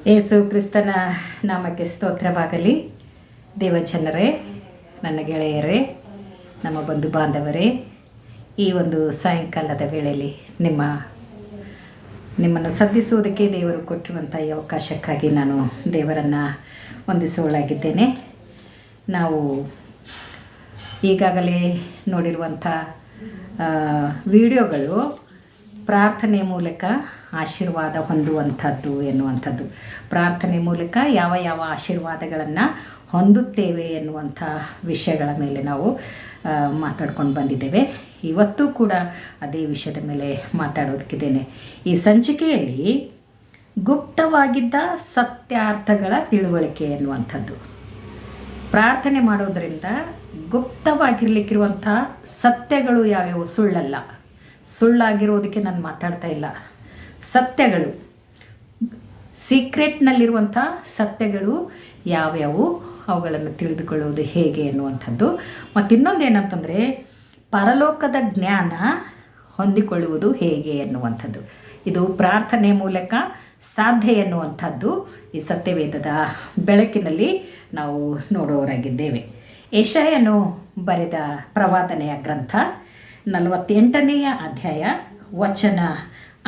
ಯೇಸು ಕ್ರಿಸ್ತನ ನಾಮಕ್ಕೆ ಸ್ತೋತ್ರವಾಗಲಿ. ದೇವಜನರೇ, ನನ್ನ ಗೆಳೆಯರೇ, ನಮ್ಮ ಬಂಧು ಬಾಂಧವರೇ, ಈ ಒಂದು ಸಾಯಂಕಾಲದ ವೇಳೆಯಲ್ಲಿ ನಿಮ್ಮನ್ನು ಸದ್ದಿಸುವುದಕ್ಕೆ ದೇವರು ಕೊಟ್ಟಿರುವಂಥ ಈ ಅವಕಾಶಕ್ಕಾಗಿ ನಾನು ದೇವರನ್ನು ವಂದಿಸುವಳಾಗಿದ್ದೇನೆ. ನಾವು ಈಗಾಗಲೇ ನೋಡಿರುವಂಥ ವಿಡಿಯೋಗಳು ಪ್ರಾರ್ಥನೆ ಮೂಲಕ ಆಶೀರ್ವಾದ ಹೊಂದುವಂಥದ್ದು ಎನ್ನುವಂಥದ್ದು, ಪ್ರಾರ್ಥನೆ ಮೂಲಕ ಯಾವ ಯಾವ ಆಶೀರ್ವಾದಗಳನ್ನು ಹೊಂದುತ್ತೇವೆ ಎನ್ನುವಂಥ ವಿಷಯಗಳ ಮೇಲೆ ನಾವು ಮಾತಾಡ್ಕೊಂಡು ಬಂದಿದ್ದೇವೆ. ಇವತ್ತು ಕೂಡ ಅದೇ ವಿಷಯದ ಮೇಲೆ ಮಾತಾಡೋದಕ್ಕಿದ್ದೇನೆ. ಈ ಸಂಚಿಕೆಯಲ್ಲಿ ಗುಪ್ತವಾಗಿದ್ದ ಸತ್ಯಾರ್ಥಗಳ ತಿಳುವಳಿಕೆ ಎನ್ನುವಂಥದ್ದು. ಪ್ರಾರ್ಥನೆ ಮಾಡೋದರಿಂದ ಗುಪ್ತವಾಗಿರಲಿಕ್ಕಿರುವಂಥ ಸತ್ಯಗಳು ಯಾವ್ಯಾವು ಸುಳ್ಳಲ್ಲ, ಸುಳ್ಳಾಗಿರೋದಕ್ಕೆ ನಾನು ಮಾತಾಡ್ತಾ ಇಲ್ಲ. ಸತ್ಯಗಳು, ಸೀಕ್ರೆಟ್ನಲ್ಲಿರುವಂಥ ಸತ್ಯಗಳು ಯಾವ್ಯಾವು, ಅವುಗಳನ್ನು ತಿಳಿದುಕೊಳ್ಳುವುದು ಹೇಗೆ ಎನ್ನುವಂಥದ್ದು. ಮತ್ತು ಇನ್ನೊಂದು ಏನಂತಂದರೆ ಪರಲೋಕದ ಜ್ಞಾನ ಹೊಂದಿಕೊಳ್ಳುವುದು ಹೇಗೆ ಎನ್ನುವಂಥದ್ದು. ಇದು ಪ್ರಾರ್ಥನೆ ಮೂಲಕ ಸಾಧ್ಯ ಎನ್ನುವಂಥದ್ದು ಈ ಸತ್ಯವೇದದ ಬೆಳಕಿನಲ್ಲಿ ನಾವು ನೋಡುವವರಾಗಿದ್ದೇವೆ. ಯೆಶಾಯನು ಬರೆದ ಪ್ರವಾದನೆಯ ಗ್ರಂಥ 48ನೇ ಅಧ್ಯಾಯ ವಚನ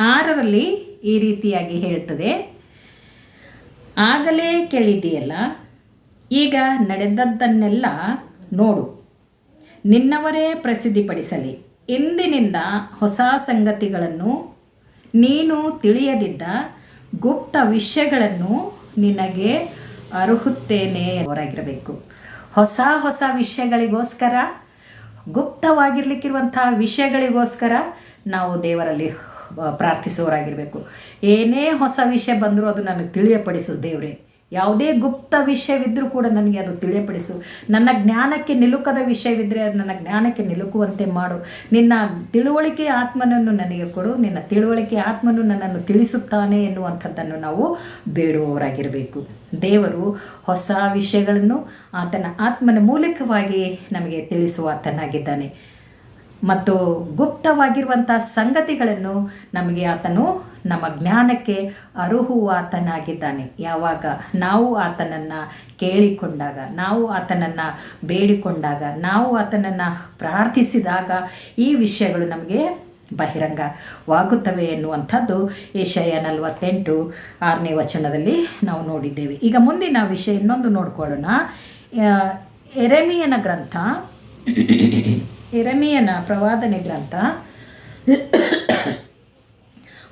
6ರಲ್ಲಿ ಈ ರೀತಿಯಾಗಿ ಹೇಳ್ತದೆ, ಆಗಲೇ ಕೇಳಿದೆಯಲ್ಲ, ಈಗ ನಡೆದದ್ದನ್ನೆಲ್ಲ ನೋಡು, ನಿನ್ನವರೇ ಪ್ರಸಿದ್ಧಿಪಡಿಸಲಿ. ಇಂದಿನಿಂದ ಹೊಸ ಸಂಗತಿಗಳನ್ನು, ನೀನು ತಿಳಿಯದಿದ್ದ ಗುಪ್ತ ವಿಷಯಗಳನ್ನು ನಿನಗೆ ಅರುಹುತ್ತೇನೆ ಹೊರಗಿರಬೇಕು. ಹೊಸ ಹೊಸ ವಿಷಯಗಳಿಗೋಸ್ಕರ, ಗುಪ್ತವಾಗಿರ್ಲಿಕ್ಕಿರುವಂಥ ವಿಷಯಗಳಿಗೋಸ್ಕರ ನಾವು ದೇವರಲ್ಲಿ ಪ್ರಾರ್ಥಿಸುವವರಾಗಿರಬೇಕು. ಏನೇ ಹೊಸ ವಿಷಯ ಬಂದರೂ ಅದು ನನಗೆ ತಿಳಿಯಪಡಿಸು ದೇವರೇ. ಯಾವುದೇ ಗುಪ್ತ ವಿಷಯವಿದ್ದರೂ ಕೂಡ ನನಗೆ ಅದು ತಿಳಿಯಪಡಿಸು. ನನ್ನ ಜ್ಞಾನಕ್ಕೆ ನಿಲುಕದ ವಿಷಯವಿದ್ದರೆ ಅದು ನನ್ನ ಜ್ಞಾನಕ್ಕೆ ನಿಲುಕುವಂತೆ ಮಾಡು. ನಿನ್ನ ತಿಳುವಳಿಕೆ ಆತ್ಮನನ್ನು ನನಗೆ ಕೊಡು. ನಿನ್ನ ತಿಳುವಳಿಕೆ ಆತ್ಮನು ನನ್ನನ್ನು ತಿಳಿಸುತ್ತಾನೆ ಎನ್ನುವಂಥದ್ದನ್ನು ನಾವು ಬೇಡುವವರಾಗಿರಬೇಕು. ದೇವರು ಹೊಸ ವಿಷಯಗಳನ್ನು ಆತನ ಆತ್ಮನ ಮೂಲಕವಾಗಿ ನಮಗೆ ತಿಳಿಸುವ ಆತನಾಗಿದ್ದಾನೆ. ಮತ್ತು ಗುಪ್ತವಾಗಿರುವಂಥ ಸಂಗತಿಗಳನ್ನು ನಮಗೆ ಆತನು ನಮ್ಮ ಜ್ಞಾನಕ್ಕೆ ಅರುಹುವ ಆತನಾಗಿದ್ದಾನೆ. ಯಾವಾಗ ನಾವು ಆತನನ್ನು ಕೇಳಿಕೊಂಡಾಗ, ನಾವು ಆತನನ್ನು ಬೇಡಿಕೊಂಡಾಗ, ನಾವು ಆತನನ್ನು ಪ್ರಾರ್ಥಿಸಿದಾಗ ಈ ವಿಷಯಗಳು ನಮಗೆ ಬಹಿರಂಗವಾಗುತ್ತವೆ ಎನ್ನುವಂಥದ್ದು ಯೆಶಾಯ 48:6ನೇ ವಚನದಲ್ಲಿ ನಾವು ನೋಡಿದ್ದೇವೆ. ಈಗ ಮುಂದಿನ ವಿಷಯ ಇನ್ನೊಂದು ನೋಡ್ಕೊಳ್ಳೋಣ. ಯೆರೆಮೀಯನ ಪ್ರವಾದನೆ ಗ್ರಂಥ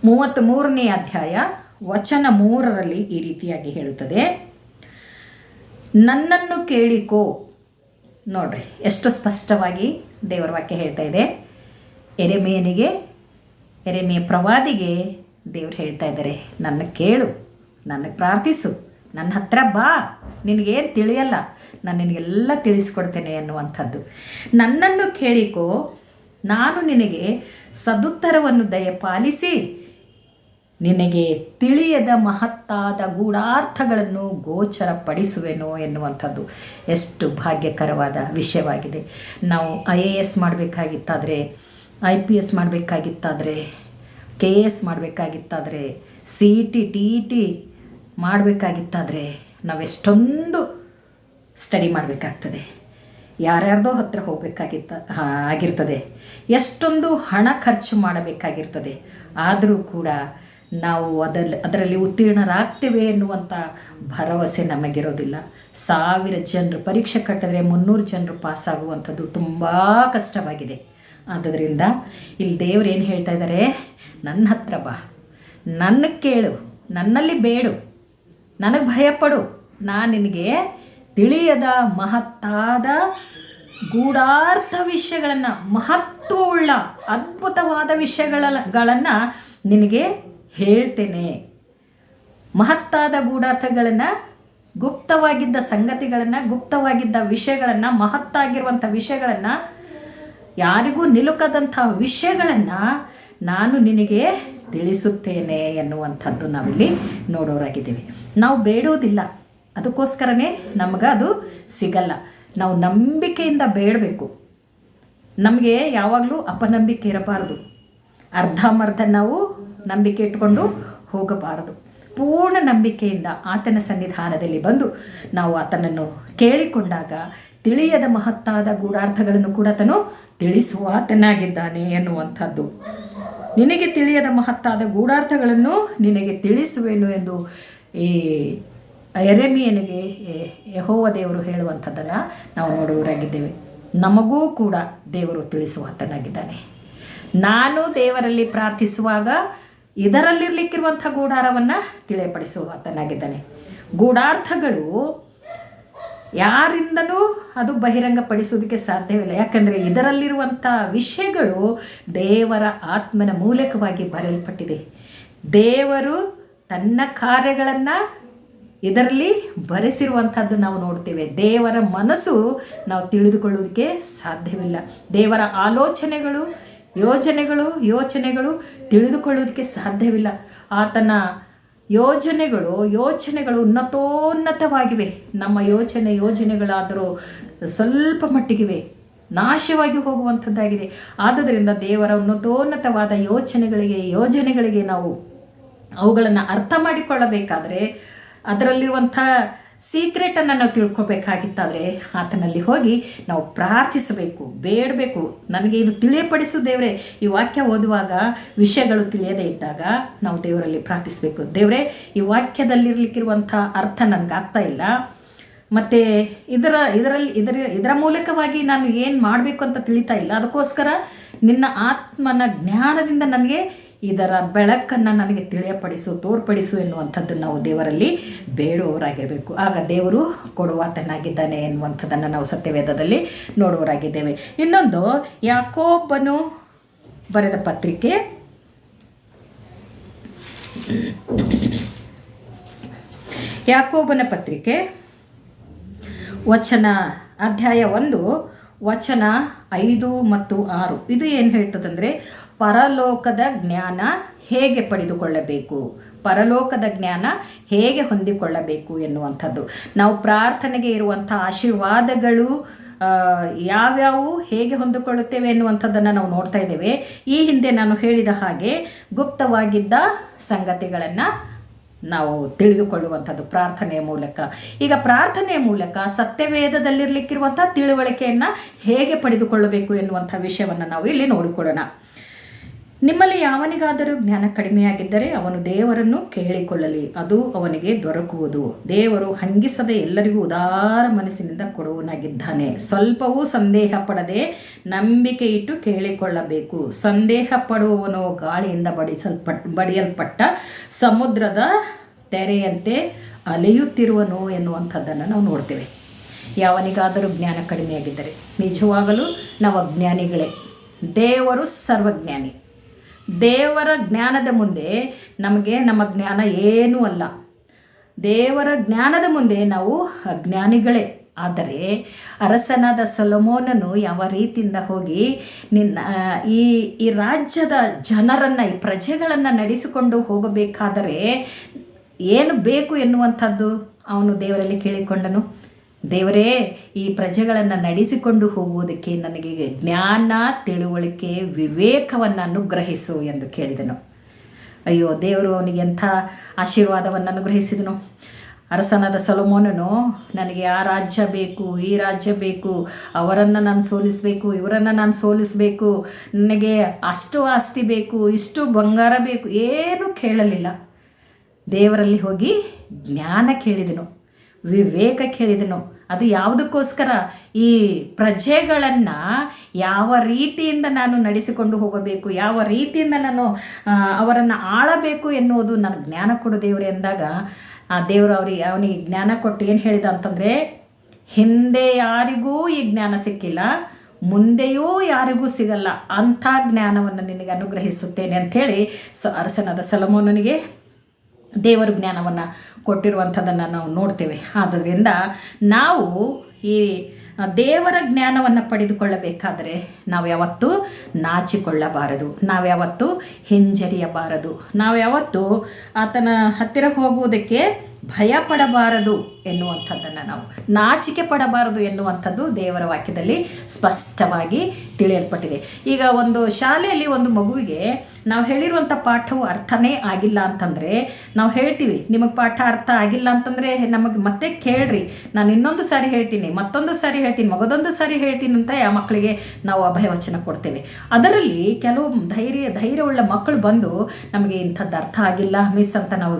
33ನೇ ಅಧ್ಯಾಯ ವಚನ 3ರಲ್ಲಿ ಈ ರೀತಿಯಾಗಿ ಹೇಳುತ್ತದೆ, ನನ್ನನ್ನು ಕೇಳಿಕೋ. ನೋಡ್ರಿ ಎಷ್ಟು ಸ್ಪಷ್ಟವಾಗಿ ದೇವರ ವಾಕ್ಯ ಹೇಳ್ತಾ ಇದೆ. ಯೆರೆಮೀಯ ಪ್ರವಾದಿಗೆ ದೇವರು ಹೇಳ್ತಾ ಇದ್ದಾರೆ, ನನ್ನ ಕೇಳು, ನನಗೆ ಪ್ರಾರ್ಥಿಸು, ನನ್ನ ಹತ್ರ ಬಾ, ನಿನಗೇನು ತಿಳಿಯಲ್ಲ, ನಾನು ನಿನಗೆಲ್ಲ ತಿಳಿಸ್ಕೊಡ್ತೇನೆ ಎನ್ನುವಂಥದ್ದು. ನನ್ನನ್ನು ಕೇಳಿಕೋ, ನಾನು ನಿನಗೆ ಸದುತ್ತರವನ್ನು ದಯಪಾಲಿಸಿ ನಿನಗೆ ತಿಳಿಯದ ಮಹತ್ತಾದ ಗೂಢಾರ್ಥಗಳನ್ನು ಗೋಚರಪಡಿಸುವೆನೋ ಎನ್ನುವಂಥದ್ದು. ಎಷ್ಟು ಭಾಗ್ಯಕರವಾದ ವಿಷಯವಾಗಿದೆ. ನಾವು IAS ಮಾಡಬೇಕಾಗಿತ್ತಾದರೆ, IPS ಮಾಡಬೇಕಾಗಿತ್ತಾದರೆ, KS ಮಾಡಬೇಕಾಗಿತ್ತಾದರೆ, CET TET ಮಾಡಬೇಕಾಗಿತ್ತಾದರೆ ನಾವೆಷ್ಟೊಂದು ಸ್ಟಡಿ ಮಾಡಬೇಕಾಗ್ತದೆ. ಯಾರ್ಯಾರ್ದೋ ಹತ್ರ ಆಗಿರ್ತದೆ, ಎಷ್ಟೊಂದು ಹಣ ಖರ್ಚು ಮಾಡಬೇಕಾಗಿರ್ತದೆ. ಆದರೂ ಕೂಡ ನಾವು ಅದರಲ್ಲಿ ಉತ್ತೀರ್ಣರಾಗ್ತೇವೆ ಎನ್ನುವಂಥ ಭರವಸೆ ನಮಗಿರೋದಿಲ್ಲ. 1000 ಜನರು ಪರೀಕ್ಷೆ ಕಟ್ಟಿದ್ರೆ 300 ಜನರು ಪಾಸಾಗುವಂಥದ್ದು ತುಂಬ ಕಷ್ಟವಾಗಿದೆ. ಆದ್ದರಿಂದ ಇಲ್ಲಿ ದೇವ್ರು ಏನು ಹೇಳ್ತಾ ಇದ್ದಾರೆ, ನನ್ನ ಹತ್ರ ಬಾ, ನನ್ನ ಕೇಳು, ನನ್ನಲ್ಲಿ ಬೇಡು, ನನಗೆ ಭಯಪಡು, ನಾನು ನಿನಗೆ ತಿಳಿಯದ ಮಹತ್ತಾದ ಗೂಢಾರ್ಥ ವಿಷಯಗಳನ್ನು, ಮಹತ್ವವುಳ್ಳ ಅದ್ಭುತವಾದ ವಿಷಯಗಳನ್ನು ನಿನಗೆ ಹೇಳ್ತೇನೆ. ಮಹತ್ತಾದ ಗೂಢಾರ್ಥಗಳನ್ನು, ಗುಪ್ತವಾಗಿದ್ದ ಸಂಗತಿಗಳನ್ನು, ಗುಪ್ತವಾಗಿದ್ದ ವಿಷಯಗಳನ್ನು, ಮಹತ್ತಾಗಿರುವಂಥ ವಿಷಯಗಳನ್ನು, ಯಾರಿಗೂ ನಿಲುಕದಂಥ ವಿಷಯಗಳನ್ನು ನಾನು ನಿನಗೆ ತಿಳಿಸುತ್ತೇನೆ ಎನ್ನುವಂಥದ್ದು ನಾವಿಲ್ಲಿ ನೋಡೋರಾಗಿದ್ದೀವಿ. ನಾವು ಬೇಡೋದಿಲ್ಲ, ಅದಕ್ಕೋಸ್ಕರನೇ ನಮಗೆ ಅದು ಸಿಗಲ್ಲ. ನಾವು ನಂಬಿಕೆಯಿಂದ ಬೇಡಬೇಕು. ನಮಗೆ ಯಾವಾಗಲೂ ಅಪನಂಬಿಕೆ ಇರಬಾರ್ದು. ಅರ್ಧಂಬರ್ಧ ನಾವು ನಂಬಿಕೆ ಇಟ್ಕೊಂಡು ಹೋಗಬಾರದು. ಪೂರ್ಣ ನಂಬಿಕೆಯಿಂದ ಆತನ ಸನ್ನಿಧಾನದಲ್ಲಿ ಬಂದು ನಾವು ಆತನನ್ನು ಕೇಳಿಕೊಂಡಾಗ ತಿಳಿಯದ ಮಹತ್ತಾದ ಗೂಢಾರ್ಥಗಳನ್ನು ಕೂಡ ಆತನು ತಿಳಿಸುವ ಆತನಾಗಿದ್ದಾನೆ ಎನ್ನುವಂಥದ್ದು. ನಿನಗೆ ತಿಳಿಯದ ಮಹತ್ತಾದ ಗೂಢಾರ್ಥಗಳನ್ನು ನಿನಗೆ ತಿಳಿಸುವೆನು ಎಂದು ಈ ಯೆರೆಮೀಯನಿಗೆ ಯೆಹೋವ ದೇವರು ಹೇಳುವಂಥದ್ದನ್ನು ನಾವು ನೋಡುವವರಾಗಿದ್ದೇವೆ. ನಮಗೂ ಕೂಡ ದೇವರು ತಿಳಿಸುವ ಆತನಾಗಿದ್ದಾನೆ. ನಾನು ದೇವರಲ್ಲಿ ಪ್ರಾರ್ಥಿಸುವಾಗ ಇದರಲ್ಲಿರಲಿಕ್ಕಿರುವಂಥ ಗೂಢಾರವನ್ನು ತಿಳಿಯಪಡಿಸುವ ಆತನಾಗಿದ್ದಾನೆ. ಗೂಢಾರ್ಥಗಳು ಯಾರಿಂದಲೂ ಅದು ಬಹಿರಂಗಪಡಿಸುವುದಕ್ಕೆ ಸಾಧ್ಯವಿಲ್ಲ. ಯಾಕಂದರೆ ಇದರಲ್ಲಿರುವಂಥ ವಿಷಯಗಳು ದೇವರ ಆತ್ಮನ ಮೂಲಕವಾಗಿ ಬರೆಯಲ್ಪಟ್ಟಿದೆ. ದೇವರು ತನ್ನ ಕಾರ್ಯಗಳನ್ನು ಇದರಲ್ಲಿ ಬರೆಸಿರುವಂಥದ್ದು ನಾವು ನೋಡ್ತೇವೆ. ದೇವರ ಮನಸ್ಸು ನಾವು ತಿಳಿದುಕೊಳ್ಳುವುದಕ್ಕೆ ಸಾಧ್ಯವಿಲ್ಲ. ದೇವರ ಆಲೋಚನೆಗಳು ಯೋಚನೆಗಳು ತಿಳಿದುಕೊಳ್ಳುವುದಕ್ಕೆ ಸಾಧ್ಯವಿಲ್ಲ. ಆತನ ಯೋಚನೆಗಳು ಉನ್ನತೋನ್ನತವಾಗಿವೆ. ನಮ್ಮ ಯೋಜನೆಗಳಾದರೂ ಸ್ವಲ್ಪ ಮಟ್ಟಿಗಿವೆ, ನಾಶವಾಗಿ ಹೋಗುವಂಥದ್ದಾಗಿದೆ. ಆದ್ದರಿಂದ ದೇವರ ಉನ್ನತೋನ್ನತವಾದ ಯೋಜನೆಗಳಿಗೆ ನಾವು ಅವುಗಳನ್ನು ಅರ್ಥ ಮಾಡಿಕೊಳ್ಳಬೇಕಾದರೆ, ಅದರಲ್ಲಿರುವಂಥ ಸೀಕ್ರೆಟನ್ನು ನಾವು ತಿಳ್ಕೊಬೇಕಾಗಿತ್ತಾದರೆ ಆತನಲ್ಲಿ ಹೋಗಿ ನಾವು ಪ್ರಾರ್ಥಿಸಬೇಕು, ಬೇಡಬೇಕು. ನನಗೆ ಇದು ತಿಳಿಯಪಡಿಸು ದೇವರೇ. ಈ ವಾಕ್ಯ ಓದುವಾಗ ವಿಷಯಗಳು ತಿಳಿಯದೇ ಇದ್ದಾಗ ನಾವು ದೇವರಲ್ಲಿ ಪ್ರಾರ್ಥಿಸಬೇಕು. ದೇವರೇ, ಈ ವಾಕ್ಯದಲ್ಲಿರಲಿಕ್ಕಿರುವಂಥ ಅರ್ಥ ನನಗಾಗ್ತಾ ಇಲ್ಲ, ಮತ್ತು ಇದರ ಮೂಲಕವಾಗಿ ನಾನು ಏನು ಮಾಡಬೇಕು ಅಂತ ತಿಳಿತಾ ಇಲ್ಲ. ಅದಕ್ಕೋಸ್ಕರ ನಿನ್ನ ಆತ್ಮನ ಜ್ಞಾನದಿಂದ ನನಗೆ ಇದರ ಬೆಳಕನ್ನು ನನಗೆ ತೋರ್ಪಡಿಸು ಎನ್ನುವಂಥದ್ದನ್ನು ನಾವು ದೇವರಲ್ಲಿ ಬೇಡುವವರಾಗಿರಬೇಕು. ಆಗ ದೇವರು ಕೊಡುವಾತನಾಗಿದ್ದಾನೆ ಎನ್ನುವಂಥದ್ದನ್ನು ನಾವು ಸತ್ಯವೇದದಲ್ಲಿ ನೋಡುವವರಾಗಿದ್ದೇವೆ. ಇನ್ನೊಂದು, ಯಾಕೋಬನು ಬರೆದ ಪತ್ರಿಕೆ ಯಾಕೋಬನ ಪತ್ರಿಕೆ ಅಧ್ಯಾಯ 1 ವಚನ 5 ಮತ್ತು 6. ಇದು ಏನು ಹೇಳ್ತದಂದರೆ, ಪರಲೋಕದ ಜ್ಞಾನ ಹೇಗೆ ಪಡೆದುಕೊಳ್ಳಬೇಕು, ಪರಲೋಕದ ಜ್ಞಾನ ಹೇಗೆ ಹೊಂದಿಕೊಳ್ಳಬೇಕು ಎನ್ನುವಂಥದ್ದು. ನಾವು ಪ್ರಾರ್ಥನೆಗೆ ಇರುವಂಥ ಆಶೀರ್ವಾದಗಳು ಯಾವ್ಯಾವು ಹೇಗೆ ಹೊಂದಿಕೊಳ್ಳುತ್ತೇವೆ ಎನ್ನುವಂಥದ್ದನ್ನು ನಾವು ನೋಡ್ತಾ ಇದ್ದೇವೆ. ಈ ಹಿಂದೆ ನಾನು ಹೇಳಿದ ಹಾಗೆ ಗುಪ್ತವಾಗಿದ್ದ ಸಂಗತಿಗಳನ್ನು ನಾವು ತಿಳಿದುಕೊಳ್ಳುವಂಥದ್ದು ಪ್ರಾರ್ಥನೆಯ ಮೂಲಕ. ಈಗ ಪ್ರಾರ್ಥನೆಯ ಮೂಲಕ ಸತ್ಯವೇದದಲ್ಲಿರಲಿಕ್ಕಿರುವಂಥ ತಿಳುವಳಿಕೆಯನ್ನು ಹೇಗೆ ಪಡೆದುಕೊಳ್ಳಬೇಕು ಎನ್ನುವಂಥ ವಿಷಯವನ್ನು ನಾವು ಇಲ್ಲಿ ನೋಡಿಕೊಳ್ಳೋಣ. ನಿಮ್ಮಲ್ಲಿ ಯಾವನಿಗಾದರೂ ಜ್ಞಾನ ಕಡಿಮೆಯಾಗಿದ್ದರೆ ಅವನು ದೇವರನ್ನು ಕೇಳಿಕೊಳ್ಳಲಿ, ಅದು ಅವನಿಗೆ ದೊರಕುವುದು. ದೇವರು ಹಂಗಿಸದೆ ಎಲ್ಲರಿಗೂ ಉದಾರ ಮನಸ್ಸಿನಿಂದ ಕೊಡುವನಾಗಿದ್ದಾನೆ. ಸ್ವಲ್ಪವೂ ಸಂದೇಹ ಪಡದೆ ನಂಬಿಕೆ ಇಟ್ಟು ಕೇಳಿಕೊಳ್ಳಬೇಕು. ಸಂದೇಹ ಪಡುವವನು ಗಾಳಿಯಿಂದ ಬಡಿಯಲ್ಪಟ್ಟ ಸಮುದ್ರದ ತೆರೆಯಂತೆ ಅಲೆಯುತ್ತಿರುವನು ಎನ್ನುವಂಥದ್ದನ್ನು ನಾವು ನೋಡ್ತೇವೆ. ಯಾವನಿಗಾದರೂ ಜ್ಞಾನ ಕಡಿಮೆಯಾಗಿದ್ದರೆ, ನಿಜವಾಗಲೂ ನಾವು ಅಜ್ಞಾನಿಗಳೇ. ದೇವರು ಸರ್ವಜ್ಞಾನಿ. ದೇವರ ಜ್ಞಾನದ ಮುಂದೆ ನಮ್ಮ ಜ್ಞಾನ ಏನೂ ಅಲ್ಲ. ದೇವರ ಜ್ಞಾನದ ಮುಂದೆ ನಾವು ಅಜ್ಞಾನಿಗಳೇ. ಆದರೆ ಅರಸನಾದ ಸೊಲೊಮೋನನು ಯಾವ ರೀತಿಯಿಂದ ಹೋಗಿ ಈ ರಾಜ್ಯದ ಜನರನ್ನು, ಈ ಪ್ರಜೆಗಳನ್ನು ನಡೆಸಿಕೊಂಡು ಹೋಗಬೇಕಾದರೆ ಏನು ಬೇಕು ಎನ್ನುವಂಥದ್ದು ಅವನು ದೇವರಲ್ಲಿ ಕೇಳಿಕೊಂಡನು. ದೇವರೇ, ಈ ಪ್ರಜೆಗಳನ್ನು ನಡೆಸಿಕೊಂಡು ಹೋಗುವುದಕ್ಕೆ ನನಗೆ ಜ್ಞಾನ, ತಿಳುವಳಿಕೆ, ವಿವೇಕವನ್ನು ಅನುಗ್ರಹಿಸು ಎಂದು ಕೇಳಿದನು. ಅಯ್ಯೋ, ದೇವರು ಅವನಿಗೆ ಎಂಥ ಆಶೀರ್ವಾದವನ್ನು ಅನುಗ್ರಹಿಸಿದನು. ಅರಸನಾದ ಸೊಲೊಮೋನನು, ನನಗೆ ಆ ರಾಜ್ಯ ಬೇಕು, ಈ ರಾಜ್ಯ ಬೇಕು, ಅವರನ್ನು ನಾನು ಸೋಲಿಸಬೇಕು, ಇವರನ್ನು ನಾನು ಸೋಲಿಸಬೇಕು, ನನಗೆ ಅಷ್ಟು ಆಸ್ತಿ ಬೇಕು, ಇಷ್ಟು ಬಂಗಾರ ಬೇಕು, ಏನೂ ಕೇಳಲಿಲ್ಲ. ದೇವರಲ್ಲಿ ಹೋಗಿ ಜ್ಞಾನ ಕೇಳಿದನು, ವಿವೇಕ ಕೇಳಿದನು. ಅದು ಯಾವುದಕ್ಕೋಸ್ಕರ? ಈ ಪ್ರಜೆಗಳನ್ನು ಯಾವ ರೀತಿಯಿಂದ ನಾನು ನಡೆಸಿಕೊಂಡು ಹೋಗಬೇಕು, ಯಾವ ರೀತಿಯಿಂದ ನಾನು ಅವರನ್ನು ಆಳಬೇಕು ಎನ್ನುವುದು ನನಗೆ ಜ್ಞಾನ ಕೊಡು ದೇವರೇ ಎಂದಾಗ ಆ ದೇವರು ಅವನಿಗೆ ಜ್ಞಾನ ಕೊಟ್ಟು ಏನು ಹೇಳಿದ ಅಂತಂದರೆ, ಹಿಂದೆ ಯಾರಿಗೂ ಈ ಜ್ಞಾನ ಸಿಕ್ಕಿಲ್ಲ, ಮುಂದೆಯೂ ಯಾರಿಗೂ ಸಿಗಲ್ಲ, ಅಂಥ ಜ್ಞಾನವನ್ನು ನಿನಗೆ ಅನುಗ್ರಹಿಸುತ್ತೇನೆ ಅಂಥೇಳಿ ಅರಸನಾದ ಸೊಲೊಮೋನನಿಗೆ ದೇವರು ಜ್ಞಾನವನ್ನು ಕೊಟ್ಟಿರುವಂಥದ್ದನ್ನು ನಾವು ನೋಡ್ತೇವೆ. ಆದ್ದರಿಂದ ನಾವು ಈ ದೇವರ ಜ್ಞಾನವನ್ನು ಪಡೆದುಕೊಳ್ಳಬೇಕಾದರೆ ನಾವು ಯಾವತ್ತೂ ನಾಚಿಕೊಳ್ಳಬಾರದು, ನಾವು ಯಾವತ್ತೂ ಹಿಂಜರಿಯಬಾರದು, ನಾವು ಯಾವತ್ತೂ ಆತನ ಹತ್ತಿರ ಹೋಗುವುದಕ್ಕೆ ಭಯ ಪಡಬಾರದು ಎನ್ನುವಂಥದ್ದನ್ನು, ನಾವು ನಾಚಿಕೆ ಪಡಬಾರದು ಎನ್ನುವಂಥದ್ದು ದೇವರ ವಾಕ್ಯದಲ್ಲಿ ಸ್ಪಷ್ಟವಾಗಿ ತಿಳಿಯಲ್ಪಟ್ಟಿದೆ. ಈಗ ಒಂದು ಶಾಲೆಯಲ್ಲಿ ಒಂದು ಮಗುವಿಗೆ ನಾವು ಹೇಳಿರುವಂಥ ಪಾಠವು ಅರ್ಥನೇ ಆಗಿಲ್ಲ ಅಂತಂದರೆ ನಾವು ಹೇಳ್ತೀವಿ, ನಿಮಗೆ ಪಾಠ ಅರ್ಥ ಆಗಿಲ್ಲ ಅಂತಂದರೆ ನಮಗೆ ಮತ್ತೆ ಕೇಳ್ರಿ, ನಾನು ಇನ್ನೊಂದು ಸಾರಿ ಹೇಳ್ತೀನಿ, ಮತ್ತೊಂದು ಸಾರಿ ಹೇಳ್ತೀನಿ, ಮಗದೊಂದು ಸಾರಿ ಹೇಳ್ತೀನಿ ಅಂತ ಆ ಮಕ್ಕಳಿಗೆ ನಾವು ಅಭಯವಚನ ಕೊಡ್ತೇವೆ. ಅದರಲ್ಲಿ ಕೆಲವು ಧೈರ್ಯವುಳ್ಳ ಮಕ್ಕಳು ಬಂದು ನಮಗೆ ಇಂಥದ್ದು ಅರ್ಥ ಆಗಿಲ್ಲ ಮಿಸ್ ಅಂತ ನಾವು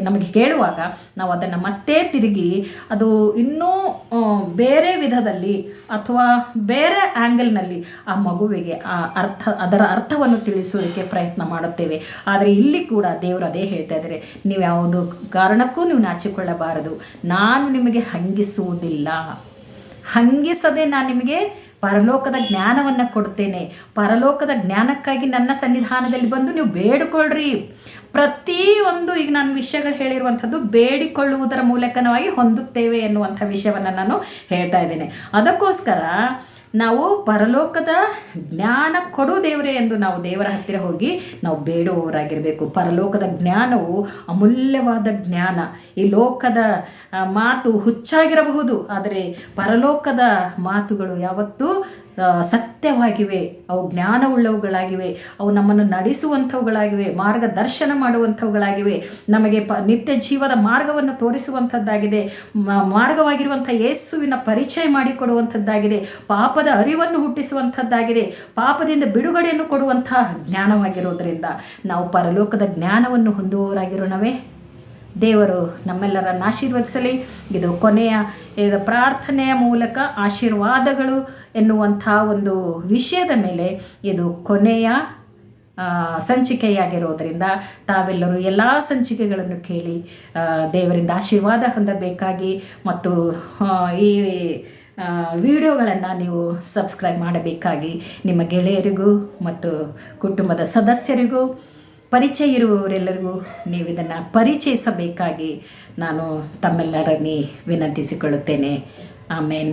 ನಮಗೆ ಕೇಳುವಾಗ ನಾವು ಅದನ್ನು ಮತ್ತೆ ತಿರುಗಿ ಅದು ಇನ್ನೂ ಬೇರೆ ವಿಧದಲ್ಲಿ ಅಥವಾ ಬೇರೆ ಆ್ಯಂಗಲ್ನಲ್ಲಿ ಆ ಮಗುವಿಗೆ ಅದರ ಅರ್ಥವನ್ನು ತಿಳಿಸೋದಕ್ಕೆ ಪ್ರಯತ್ನ ಮಾಡುತ್ತೇವೆ. ಆದರೆ ಇಲ್ಲಿ ಕೂಡ ದೇವರು ಅದೇ ಹೇಳ್ತಾ ಇದ್ದಾರೆ, ನೀವು ಯಾವುದು ಕಾರಣಕ್ಕೂ ನೀವು ನಾಚಿಕೊಳ್ಳಬಾರದು, ನಾನು ನಿಮಗೆ ಹಂಗಿಸುವುದಿಲ್ಲ, ಹಂಗಿಸದೆ ನಾನು ನಿಮಗೆ ಪರಲೋಕದ ಜ್ಞಾನವನ್ನು ಕೊಡ್ತೇನೆ. ಪರಲೋಕದ ಜ್ಞಾನಕ್ಕಾಗಿ ನನ್ನ ಸನ್ನಿಧಾನದಲ್ಲಿ ಬಂದು ನೀವು ಬೇಡಿಕೊಳ್ಳ್ರಿ. ಪ್ರತಿಯೊಂದು ಈಗ ನಾನು ವಿಷಯಗಳು ಹೇಳಿರುವಂಥದ್ದು ಬೇಡಿಕೊಳ್ಳುವುದರ ಮೂಲಕವಾಗಿ ಹೊಂದುತ್ತೇವೆ ಎನ್ನುವಂಥ ವಿಷಯವನ್ನು ನಾನು ಹೇಳ್ತಾ ಇದ್ದೇನೆ. ಅದಕ್ಕೋಸ್ಕರ ನಾವು ಪರಲೋಕದ ಜ್ಞಾನ ಕೊಡು ದೇವರೇ ಎಂದು ನಾವು ದೇವರ ಹತ್ತಿರ ಹೋಗಿ ನಾವು ಬೇಡುವವರಾಗಿರಬೇಕು. ಪರಲೋಕದ ಜ್ಞಾನವು ಅಮೂಲ್ಯವಾದ ಜ್ಞಾನ. ಈ ಲೋಕದ ಮಾತು ಹುಚ್ಚಾಗಿರಬಹುದು, ಆದರೆ ಪರಲೋಕದ ಮಾತುಗಳು ಯಾವತ್ತೂ ಸತ್ಯವಾಗಿವೆ, ಅವು ಜ್ಞಾನವುಳ್ಳವುಗಳಾಗಿವೆ, ಅವು ನಮ್ಮನ್ನು ನಡೆಸುವಂಥವುಗಳಾಗಿವೆ, ಮಾರ್ಗದರ್ಶನ ಮಾಡುವಂಥವುಗಳಾಗಿವೆ, ನಮಗೆ ನಿತ್ಯ ಜೀವದ ಮಾರ್ಗವನ್ನು ತೋರಿಸುವಂಥದ್ದಾಗಿದೆ, ಮಾರ್ಗವಾಗಿರುವಂಥ ಯೇಸುವಿನ ಪರಿಚಯ ಮಾಡಿಕೊಡುವಂಥದ್ದಾಗಿದೆ, ಪಾಪದ ಅರಿವನ್ನು ಹುಟ್ಟಿಸುವಂಥದ್ದಾಗಿದೆ, ಪಾಪದಿಂದ ಬಿಡುಗಡೆಯನ್ನು ಕೊಡುವಂಥ ಜ್ಞಾನವಾಗಿರೋದರಿಂದ ನಾವು ಪರಲೋಕದ ಜ್ಞಾನವನ್ನು ಹೊಂದುವವರಾಗಿರೋಣವೇ. ದೇವರು ನಮ್ಮೆಲ್ಲರನ್ನು ಆಶೀರ್ವದಿಸಲಿ. ಇದು ಕೊನೆಯ ಪ್ರಾರ್ಥನೆಯ ಮೂಲಕ ಆಶೀರ್ವಾದಗಳು ಎನ್ನುವಂಥ ಒಂದು ವಿಷಯದ ಮೇಲೆ ಇದು ಕೊನೆಯ ಸಂಚಿಕೆಯಾಗಿರೋದರಿಂದ ತಾವೆಲ್ಲರೂ ಎಲ್ಲ ಸಂಚಿಕೆಗಳನ್ನು ಕೇಳಿ ದೇವರಿಂದ ಆಶೀರ್ವಾದ ಹೊಂದಬೇಕಾಗಿ ಮತ್ತು ಈ ವಿಡಿಯೋಗಳನ್ನು ನೀವು ಸಬ್ಸ್ಕ್ರೈಬ್ ಮಾಡಬೇಕಾಗಿ ನಿಮ್ಮ ಗೆಳೆಯರಿಗೂ ಮತ್ತು ಕುಟುಂಬದ ಸದಸ್ಯರಿಗೂ ಪರಿಚಯ ಇರುವವರೆಲ್ಲರಿಗೂ ನೀವು ಇದನ್ನು ಪರಿಚಯಿಸಬೇಕಾಗಿ ನಾನು ತಮ್ಮೆಲ್ಲರನ್ನೇ ವಿನಂತಿಸಿಕೊಳ್ಳುತ್ತೇನೆ. ಆಮೇನ್.